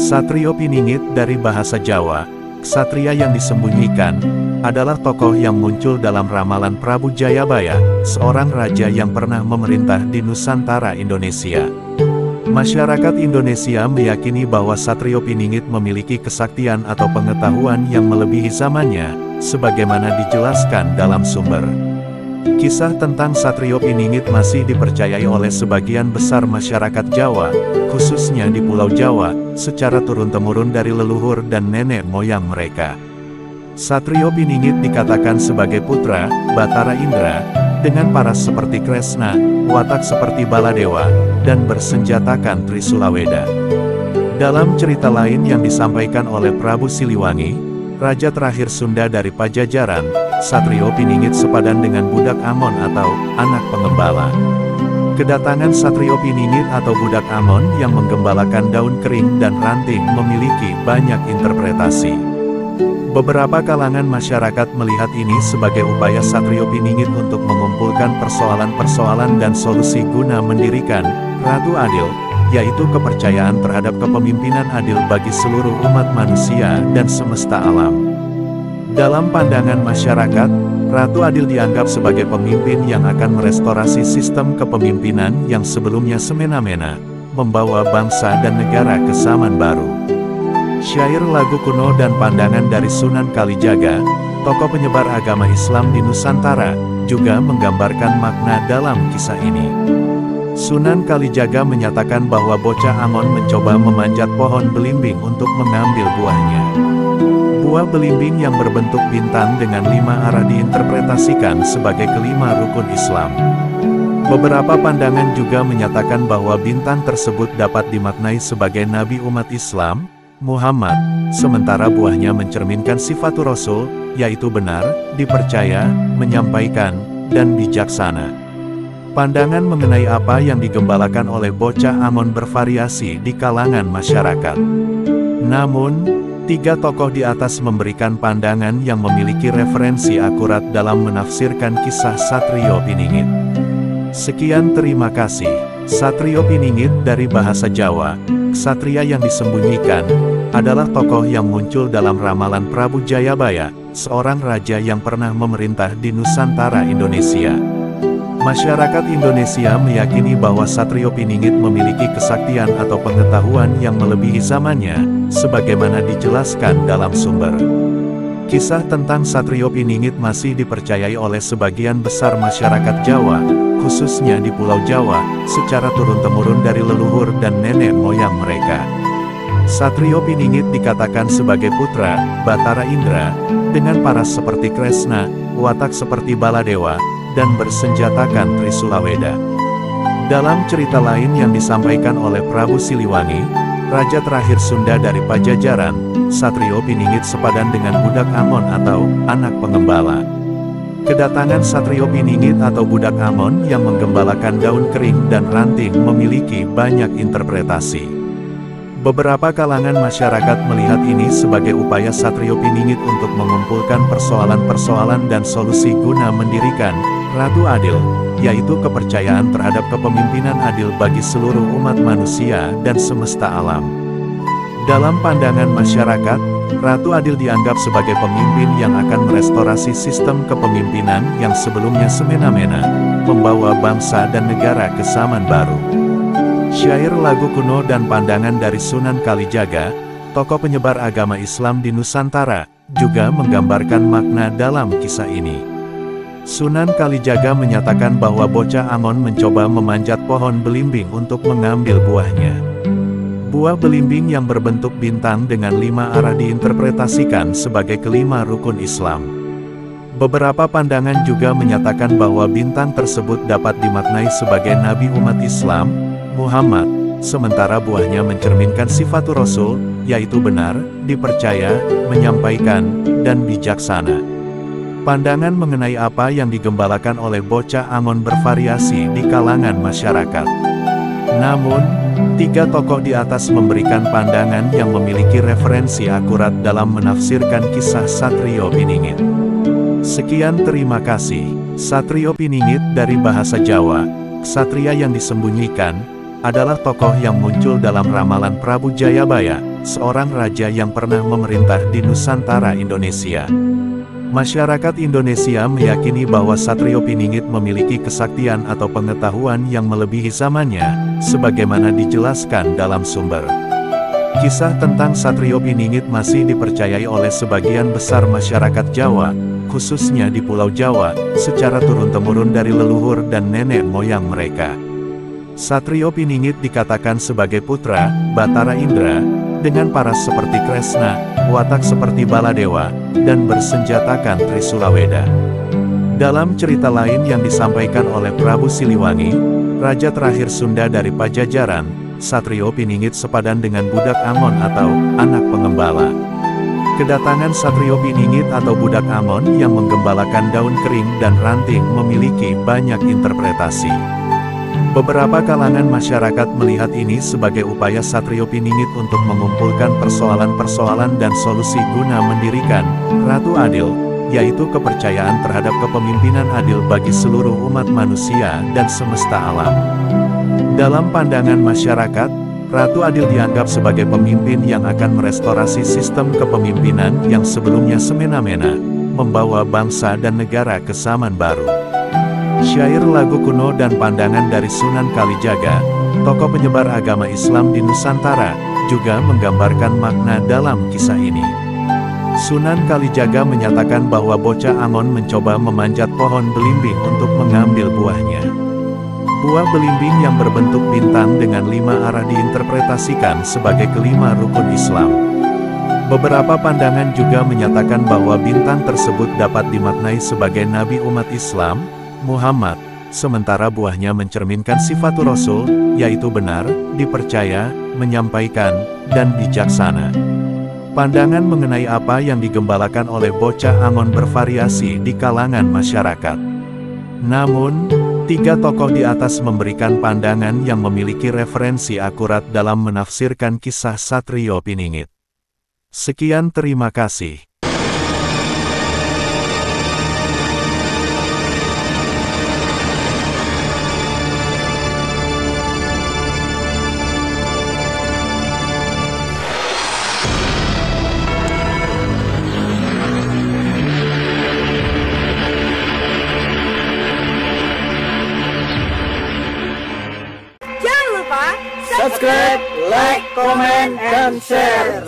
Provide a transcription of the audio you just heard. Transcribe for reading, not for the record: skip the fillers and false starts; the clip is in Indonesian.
Satrio Piningit dari bahasa Jawa, ksatria yang disembunyikan, adalah tokoh yang muncul dalam ramalan Prabu Jayabaya, seorang raja yang pernah memerintah di Nusantara Indonesia. Masyarakat Indonesia meyakini bahwa Satrio Piningit memiliki kesaktian atau pengetahuan yang melebihi zamannya, sebagaimana dijelaskan dalam sumber. Kisah tentang Satrio Piningit masih dipercayai oleh sebagian besar masyarakat Jawa, khususnya di Pulau Jawa, secara turun-temurun dari leluhur dan nenek moyang mereka. Satrio Piningit dikatakan sebagai putra Batara Indra, dengan paras seperti Kresna, watak seperti Baladewa, dan bersenjatakan Trisulaweda. Dalam cerita lain yang disampaikan oleh Prabu Siliwangi, raja terakhir Sunda dari Pajajaran, Satrio Piningit sepadan dengan budak Amon atau anak pengembala. Kedatangan Satrio Piningit atau budak Amon yang menggembalakan daun kering dan ranting memiliki banyak interpretasi. Beberapa kalangan masyarakat melihat ini sebagai upaya Satrio Piningit untuk mengumpulkan persoalan-persoalan dan solusi guna mendirikan Ratu Adil, yaitu kepercayaan terhadap kepemimpinan adil bagi seluruh umat manusia dan semesta alam. Dalam pandangan masyarakat, Ratu Adil dianggap sebagai pemimpin yang akan merestorasi sistem kepemimpinan yang sebelumnya semena-mena, membawa bangsa dan negara ke zaman baru. Syair lagu kuno dan pandangan dari Sunan Kalijaga, tokoh penyebar agama Islam di Nusantara, juga menggambarkan makna dalam kisah ini. Sunan Kalijaga menyatakan bahwa bocah Amon mencoba memanjat pohon belimbing untuk mengambil buahnya. Buah belimbing yang berbentuk bintang dengan 5 arah diinterpretasikan sebagai kelima rukun Islam. Beberapa pandangan juga menyatakan bahwa bintang tersebut dapat dimaknai sebagai nabi umat Islam, Muhammad, sementara buahnya mencerminkan sifatur Rasul, yaitu benar, dipercaya, menyampaikan, dan bijaksana. Pandangan mengenai apa yang digembalakan oleh bocah Amon bervariasi di kalangan masyarakat. Namun, 3 tokoh di atas memberikan pandangan yang memiliki referensi akurat dalam menafsirkan kisah Satrio Piningit. Sekian, terima kasih. Satrio Piningit dari bahasa Jawa, ksatria yang disembunyikan, adalah tokoh yang muncul dalam ramalan Prabu Jayabaya, seorang raja yang pernah memerintah di Nusantara Indonesia. Masyarakat Indonesia meyakini bahwa Satrio Piningit memiliki kesaktian atau pengetahuan yang melebihi zamannya, sebagaimana dijelaskan dalam sumber. Kisah tentang Satrio Piningit masih dipercayai oleh sebagian besar masyarakat Jawa, khususnya di Pulau Jawa, secara turun-temurun dari leluhur dan nenek moyang mereka. Satrio Piningit dikatakan sebagai putra Batara Indra, dengan paras seperti Kresna, watak seperti Baladewa, dan bersenjatakan Trisulaweda. Dalam cerita lain yang disampaikan oleh Prabu Siliwangi, raja terakhir Sunda dari Pajajaran, Satrio Piningit sepadan dengan budak Amon atau anak pengembala. Kedatangan Satrio Piningit atau budak Amon yang menggembalakan daun kering dan ranting memiliki banyak interpretasi. Beberapa kalangan masyarakat melihat ini sebagai upaya Satrio Piningit untuk mengumpulkan persoalan-persoalan dan solusi guna mendirikan Ratu Adil, yaitu kepercayaan terhadap kepemimpinan adil bagi seluruh umat manusia dan semesta alam. Dalam pandangan masyarakat, Ratu Adil dianggap sebagai pemimpin yang akan merestorasi sistem kepemimpinan yang sebelumnya semena-mena, membawa bangsa dan negara ke zaman baru. Syair lagu kuno dan pandangan dari Sunan Kalijaga, tokoh penyebar agama Islam di Nusantara, juga menggambarkan makna dalam kisah ini. Sunan Kalijaga menyatakan bahwa bocah Amon mencoba memanjat pohon belimbing untuk mengambil buahnya. Buah belimbing yang berbentuk bintang dengan 5 arah diinterpretasikan sebagai kelima rukun Islam. Beberapa pandangan juga menyatakan bahwa bintang tersebut dapat dimaknai sebagai nabi umat Islam, Muhammad, sementara buahnya mencerminkan sifatur Rasul, yaitu benar, dipercaya, menyampaikan, dan bijaksana. Pandangan mengenai apa yang digembalakan oleh bocah Amon bervariasi di kalangan masyarakat. Namun, 3 tokoh di atas memberikan pandangan yang memiliki referensi akurat dalam menafsirkan kisah Satrio Piningit. Sekian, terima kasih. Satrio Piningit dari bahasa Jawa, ksatria yang disembunyikan, adalah tokoh yang muncul dalam ramalan Prabu Jayabaya, seorang raja yang pernah memerintah di Nusantara Indonesia. Masyarakat Indonesia meyakini bahwa Satrio Piningit memiliki kesaktian atau pengetahuan yang melebihi zamannya, sebagaimana dijelaskan dalam sumber. Kisah tentang Satrio Piningit masih dipercayai oleh sebagian besar masyarakat Jawa, khususnya di Pulau Jawa, secara turun-temurun dari leluhur dan nenek moyang mereka. Satrio Piningit dikatakan sebagai putra Batara Indra, dengan paras seperti Kresna, watak seperti Baladewa, dan bersenjatakan Trisulaweda. Dalam cerita lain yang disampaikan oleh Prabu Siliwangi, raja terakhir Sunda dari Pajajaran, Satrio Piningit sepadan dengan budak Amon atau anak pengembala. Kedatangan Satrio Piningit atau budak Amon yang menggembalakan daun kering dan ranting memiliki banyak interpretasi. Beberapa kalangan masyarakat melihat ini sebagai upaya Satrio Piningit untuk mengumpulkan persoalan-persoalan dan solusi guna mendirikan Ratu Adil, yaitu kepercayaan terhadap kepemimpinan adil bagi seluruh umat manusia dan semesta alam. Dalam pandangan masyarakat, Ratu Adil dianggap sebagai pemimpin yang akan merestorasi sistem kepemimpinan yang sebelumnya semena-mena, membawa bangsa dan negara ke zaman baru. Syair lagu kuno dan pandangan dari Sunan Kalijaga, tokoh penyebar agama Islam di Nusantara, juga menggambarkan makna dalam kisah ini. Sunan Kalijaga menyatakan bahwa bocah Amon mencoba memanjat pohon belimbing untuk mengambil buahnya. Buah belimbing yang berbentuk bintang dengan 5 arah diinterpretasikan sebagai kelima rukun Islam. Beberapa pandangan juga menyatakan bahwa bintang tersebut dapat dimaknai sebagai nabi umat Islam, Muhammad, sementara buahnya mencerminkan sifatul Rasul, yaitu benar, dipercaya, menyampaikan, dan bijaksana. Pandangan mengenai apa yang digembalakan oleh bocah Amon bervariasi di kalangan masyarakat. Namun, 3 tokoh di atas memberikan pandangan yang memiliki referensi akurat dalam menafsirkan kisah Satrio Piningit. Sekian, terima kasih. Subscribe, like, comment, and share.